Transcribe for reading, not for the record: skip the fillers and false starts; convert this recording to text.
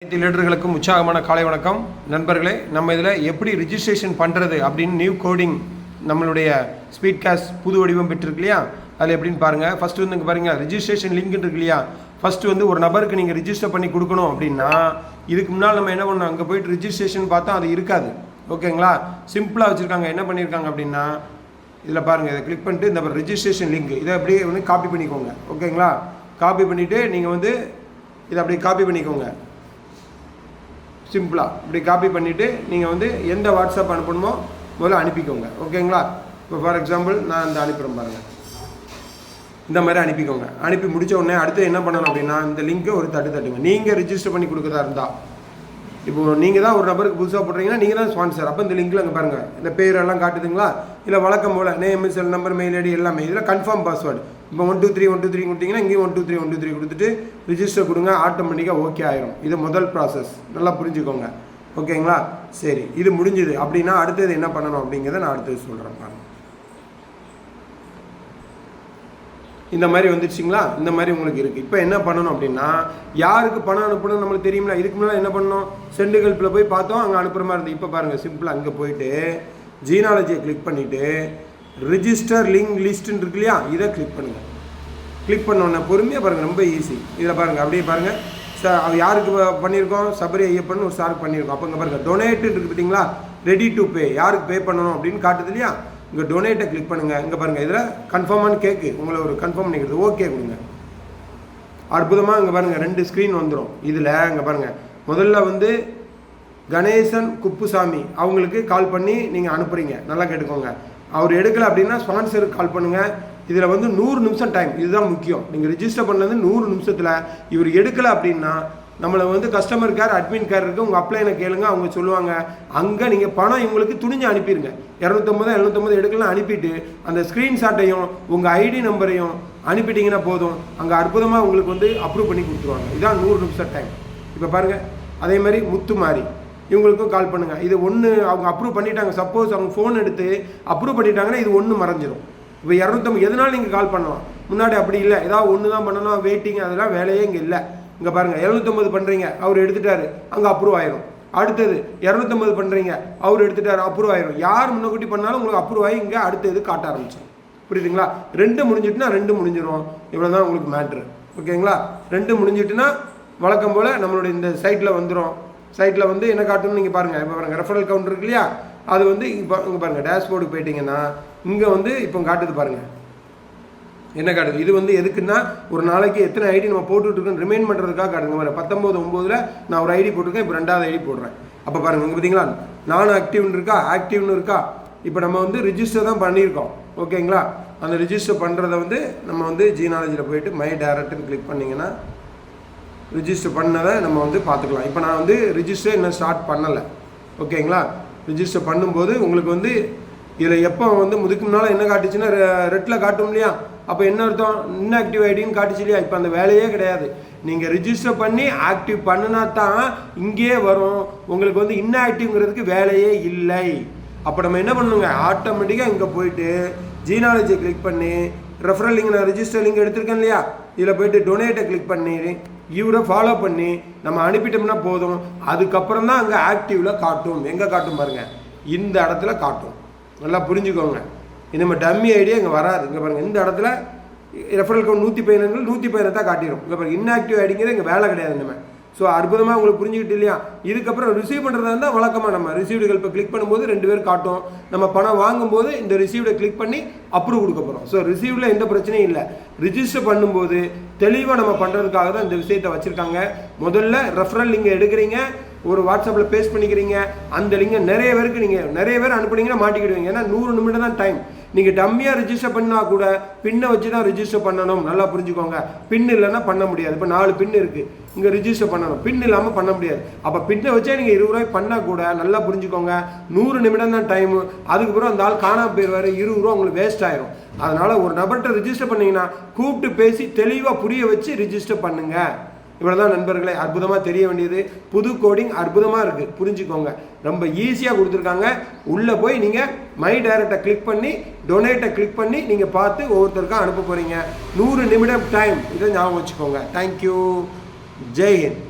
அனைத்து லீடர்களுக்கும் உற்சாகமான காலை வணக்கம் நண்பர்களே. நம்ம இதில் எப்படி ரிஜிஸ்ட்ரேஷன் பண்ணுறது அப்படின்னு நியூ கோடிங் நம்மளுடைய ஸ்பீட் காஸ்ட் புது வடிவம் பெற்றிருக்கு இல்லையா, அதில் எப்படின்னு பாருங்கள். ஃபஸ்ட்டு வந்து இங்கே பாருங்கள், ரிஜிஸ்ட்ரேஷன் லிங்க் இருக்கு இல்லையா. ஃபஸ்ட்டு வந்து ஒரு நபருக்கு நீங்கள் ரிஜிஸ்டர் பண்ணி கொடுக்கணும் அப்படின்னா இதுக்கு முன்னால் நம்ம என்ன பண்ணோம், அங்கே போய்ட்டு ரிஜிஸ்ட்ரேஷன் பார்த்தா அது இருக்காது. ஓகேங்களா, சிம்பிளாக வச்சுருக்காங்க. என்ன பண்ணியிருக்காங்க அப்படின்னா இதில் பாருங்கள், இதை கிளிக் பண்ணிட்டு இந்த ரிஜிஸ்ட்ரேஷன் லிங்க் இதை அப்படியே வந்து காப்பி பண்ணிக்கோங்க. ஓகேங்களா, காப்பி பண்ணிவிட்டு நீங்கள் வந்து இதை அப்படியே காப்பி பண்ணிக்கோங்க. சிம்பிளாக இப்படி காப்பி பண்ணிவிட்டு நீங்கள் வந்து எந்த வாட்ஸ்அப் அனுப்பணுமோ முதல்ல அனுப்பிக்கோங்க. ஓகேங்களா, இப்போ ஃபார் எக்ஸாம்பிள் நான் இந்த அனுப்புகிறேன் பாருங்கள், இந்த மாதிரி அனுப்பிக்கோங்க. அனுப்பி முடித்த உடனே அடுத்து என்ன பண்ணணும் அப்படின்னா இந்த லிங்க்கை ஒரு தட்டுங்க. நீங்கள் ரிஜிஸ்டர் பண்ணி கொடுக்குறதா இருந்தால், இப்போது நீங்கள் தான் ஒரு நபருக்கு புதுசாக போடுறீங்கன்னா நீங்கள் தான் ஸ்பான்சர். அப்போ இந்த லிங்க்கில் அங்கே பாருங்கள், இந்த பேரெல்லாம் காட்டுதுங்களா, இல்லை வழக்கம் போல் name, cell number, mail ID எல்லாமே. இதில் கன்ஃபார்ம் பாஸ்வேர்டு இப்போ 123 கொடுத்தீங்கன்னா இங்கேயும் 123 கொடுத்துட்டு ரிஜிஸ்டர் கொடுங்க, ஆட்டோமேட்டிக்காக ஓகே ஆயிரும். இது முதல் ப்ராசஸ், நல்லா புரிஞ்சுக்கோங்க. ஓகேங்களா, சரி, இது முடிஞ்சுது அப்படின்னா அடுத்தது என்ன பண்ணணும் அப்படிங்கிறத நான் அடுத்தது சொல்கிறேன் பாருங்கள். இந்த மாதிரி வந்துடுச்சிங்களா, இந்த மாதிரி உங்களுக்கு இருக்குது. இப்போ என்ன பண்ணணும் அப்படின்னா யாருக்கு பணம் அனுப்பணும் நம்மளுக்கு தெரியுங்களா. இதுக்கு முன்னால் என்ன பண்ணணும், சென்டு ஹெல்ப்பில் போய் பார்த்தோம், அங்கே அனுப்புகிற மாதிரி இருந்தது. இப்போ பாருங்கள், சிம்பிளாக அங்கே போயிட்டு ஜீனாலஜியை கிளிக் பண்ணிவிட்டு ரிஜிஸ்டர் லிங்க் லிஸ்ட்டுன்னு இருக்கு இல்லையா, இதை கிளிக் பண்ணுங்கள். கிளிக் பண்ணோன்னே பொறுமையாக பாருங்கள், ரொம்ப ஈஸி. இதில் பாருங்கள், அப்படியே பாருங்கள், யாருக்கு பண்ணியிருக்கோம், சபரி ஐயப்பன் ஒரு சாருக்கு பண்ணியிருக்கோம். அப்போ இங்கே பாருங்கள் டொனேட்டு இருக்குது பார்த்தீங்களா, ரெடி டு பே, யாருக்கு பே பண்ணணும் அப்படின்னு காட்டுது இல்லையா. இங்கே டொனேட்டை கிளிக் பண்ணுங்கள். இங்கே பாருங்கள், இதில் கன்ஃபார்மானு கேட்கு, உங்களை ஒரு கன்ஃபார்ம் பண்ணிக்கிறது, ஓகே கொடுங்க. அற்புதமாக இங்கே பாருங்கள் 2 ஸ்க்ரீன் வந்துடும். இதில் இங்கே பாருங்கள், முதல்ல வந்து கணேசன் குப்புசாமி அவங்களுக்கு கால் பண்ணி நீங்கள் அனுப்புகிறீங்க. நல்லா கேட்டுக்கோங்க. அவர் எடுக்கலை அப்படின்னா ஸ்பான்சருக்கு கால் பண்ணுங்கள். இதில் வந்து 100 நிமிஷம் டைம், இதுதான் முக்கியம். நீங்கள் ரிஜிஸ்டர் பண்ணது 100 நிமிஷத்தில் இவர் எடுக்கலை அப்படின்னா நம்மளை வந்து கஸ்டமர் கேர், அட்மின் கேர் இருக்குது, உங்கள் அப்ளைனை கேளுங்க, அவங்க சொல்லுவாங்க. அங்கே நீங்கள் பணம் இவங்களுக்கு துணிஞ்சு அனுப்பிடுங்க. 250 எடுக்கலாம் அனுப்பிட்டு அந்த ஸ்க்ரீன்ஷாட்டையும் உங்கள் ஐடி நம்பரையும் அனுப்பிட்டீங்கன்னா போதும். அங்கே அற்புதமாக உங்களுக்கு வந்து அப்ரூவ் பண்ணி கொடுத்துருவாங்க. இதான் 100 நிமிஷம் டைம். இப்போ பாருங்கள், அதே மாதிரி முத்துமாரி இவங்களுக்கும் கால் பண்ணுங்கள். இது ஒன்று அவங்க அப்ரூவ் பண்ணிட்டாங்க. சப்போஸ் அவங்க ஃபோன் எடுத்து அப்ரூவ் பண்ணிட்டாங்கன்னா இது ஒன்று மறைஞ்சிரும். இப்போ 250 எதனாலும் நீங்கள் கால் பண்ணலாம். முன்னாடி அப்படி இல்லை, ஏதாவது ஒன்று தான் பண்ணணும், வெயிட்டிங், அதெல்லாம் வேலையே இங்கே இல்லை. இங்கே பாருங்கள், 750 பண்ணுறீங்க, அவர் எடுத்துட்டாரு, அங்கே அப்ரூவ் ஆயிரும். அடுத்தது 250 பண்ணுறீங்க, அவர் எடுத்துட்டாரு, அப்ரூவ் ஆயிரும். யார் முன்னக்கூட்டி பண்ணாலும் உங்களுக்கு அப்ரூவ் ஆகி இங்கே அடுத்தது காட்ட ஆரம்பிச்சோம். புரியுதுங்களா, 2 முடிஞ்சிட்டுனா 2 முடிஞ்சிடும். இவ்வளோ தான் உங்களுக்கு மேட்ரு. ஓகேங்களா, 2 முடிஞ்சிட்டுனா வழக்கம் போல் நம்மளுடைய இந்த சைட்டில் வந்துடும். சைட்டில் வந்து என்ன காட்டணும்னு நீங்கள் பாருங்கள். இப்போ பாருங்கள், ரெஃபரல் கவுண்டர் இருக்கு இல்லையா, அது வந்து இப்போ இங்கே பாருங்கள், டேஷ்போர்டுக்கு போயிட்டீங்கன்னா இங்கே வந்து இப்போ காட்டுது பாருங்கள், என்ன காட்டுது. இது வந்து எதுக்குன்னா ஒரு நாளைக்கு எத்தனை ஐடி நம்ம போட்டுட்ருக்கோன்னு ரிமைண்ட் பண்ணுறதுக்காக காட்டுங்க. பாருங்கள், 19/9 நான் ஒரு ஐடி போட்டிருக்கேன், இப்போ 2வது ஐடி போடுறேன். அப்போ பாருங்கள், இங்கே பார்த்தீங்களா, நான் ஆக்டிவ்னு இருக்கா, ஆக்டிவ்னு இருக்கா. இப்போ நம்ம வந்து ரிஜிஸ்டர் தான் பண்ணியிருக்கோம். ஓகேங்களா, அந்த ரிஜிஸ்டர் பண்ணுறதை வந்து நம்ம வந்து ஜீனாலஜியில் போயிட்டு மை டேரக்ட்னு கிளிக் பண்ணிங்கன்னா ரிஜிஸ்டர் பண்ணதை நம்ம வந்து பார்த்துக்கலாம். இப்போ நான் வந்து ரிஜிஸ்டர் இன்னும் ஸ்டார்ட் பண்ணலை. ஓகேங்களா, ரிஜிஸ்டர் பண்ணும்போது உங்களுக்கு வந்து இதில் எப்போ வந்து முதுக்கு முன்னால் என்ன காட்டுச்சுன்னா ரெட்டில் காட்டும் இல்லையா. அப்போ என்ன அர்த்தம், இன்ஆக்டிவ் ஐடின்னு காட்டுச்சு இல்லையா. இப்போ அந்த வேலையே கிடையாது. நீங்கள் ரிஜிஸ்டர் பண்ணி ஆக்டிவ் பண்ணினா தான் இங்கேயே வரும். உங்களுக்கு வந்து இன்ஆக்டிவ்ங்கிறதுக்கு வேலையே இல்லை. அப்போ நம்ம என்ன பண்ணணுங்க, ஆட்டோமேட்டிக்காக இங்கே போயிட்டு ஜீனாலஜியை கிளிக் பண்ணி ரெஃபரல் லிங்க், நான் ரிஜிஸ்டர் லிங்க் எடுத்திருக்கேன் இல்லையா, இதில் போய்ட்டு டொனேட்டை கிளிக் பண்ணி இவரை ஃபாலோ பண்ணி நம்ம அனுப்பிட்டோம்னா போதும். அதுக்கப்புறம் தான் அங்கே ஆக்டிவில் காட்டும். எங்கே காட்டும் பாருங்கள், இந்த இடத்துல காட்டும். நல்லா புரிஞ்சுக்கோங்க. நம்ம டம்மி ஐடியா இங்கே வராது. இங்கே பாருங்கள், இந்த இடத்துல ரெஃபரல் கவுண்ட் 115 தான் காட்டிடும். இங்கே பாருங்கள், இன்ஆக்டிவ் ஐடிங்கிறது இங்கே வேலை கிடையாது. நம்ம ஸோ அற்புதமாக உங்களுக்கு புரிஞ்சுக்கிட்டு இல்லையா. இதுக்கப்புறம் ரிசீவ் பண்ணுறதா இருந்தால் வழக்கமாக நம்ம ரிசீவ்டு ஹெல்ப்பை கிளிக் பண்ணும்போது 2 பேர் காட்டும். நம்ம பணம் வாங்கும்போது இந்த ரிசீவ்டை கிளிக் பண்ணி அப்ரூவ் கொடுக்க போகிறோம். ஸோ ரிசீவ்டில் எந்த பிரச்சனையும் இல்லை. ரிஜிஸ்டர் பண்ணும்போது தெளிவாக நம்ம பண்ணுறதுக்காக தான் இந்த விஷயத்தை வச்சுருக்காங்க. முதல்ல ரெஃபரல் லிங்கை எடுக்கிறீங்க, ஒரு வாட்ஸ்அப்பில் பேஸ்ட் பண்ணிக்கிறீங்க. அந்த லிங்கை நிறைய பேர் அனுப்புனீங்கன்னா மாட்டிக்கிடுவீங்க. ஏன்னா 100 நிமிடம் தான் டைம். நீங்கள் டம்மியாக ரிஜிஸ்டர் பண்ணால் கூட பின்னை வச்சு தான் ரிஜிஸ்டர் பண்ணணும். நல்லா புரிஞ்சுக்கோங்க. பின் இல்லைன்னா பண்ண முடியாது. இப்போ 4 பின் இருக்குது, இங்கே ரிஜிஸ்டர் பண்ணணும். பின் இல்லாமல் பண்ண முடியாது. அப்போ பின்னை வச்சா நீங்கள் 20 ரூபாய் பண்ணால் கூட நல்லா புரிஞ்சுக்கோங்க, 100 நிமிடம் தான் டைமு. அதுக்கப்புறம் அந்த ஆள் காணாமல் போயிடுவார், 20 ரூபா உங்களுக்கு வேஸ்ட் ஆயிரும். அதனால் ஒரு நபர்கிட்ட ரிஜிஸ்டர் பண்ணிங்கன்னா கூப்பிட்டு பேசி தெளிவாக புரிய வச்சு ரிஜிஸ்டர் பண்ணுங்கள். இவ்வளோதான் நண்பர்களே. அற்புதமாக தெரிய வேண்டியது. புது கோடிங் அற்புதமாக இருக்குது, புரிஞ்சுக்கோங்க. ரொம்ப ஈஸியாக கொடுத்துருக்காங்க. உள்ளே போய் நீங்கள் மை டைரக்டை கிளிக் பண்ணி டொனேட்டை கிளிக் பண்ணி நீங்கள் பார்த்து ஒவ்வொருத்தருக்காக அனுப்ப போகிறீங்க. 100 நிமிடம் டைம், இதை ஞாபகம் வச்சுக்கோங்க. தேங்க்யூ. ஜெய் ஹிந்த்.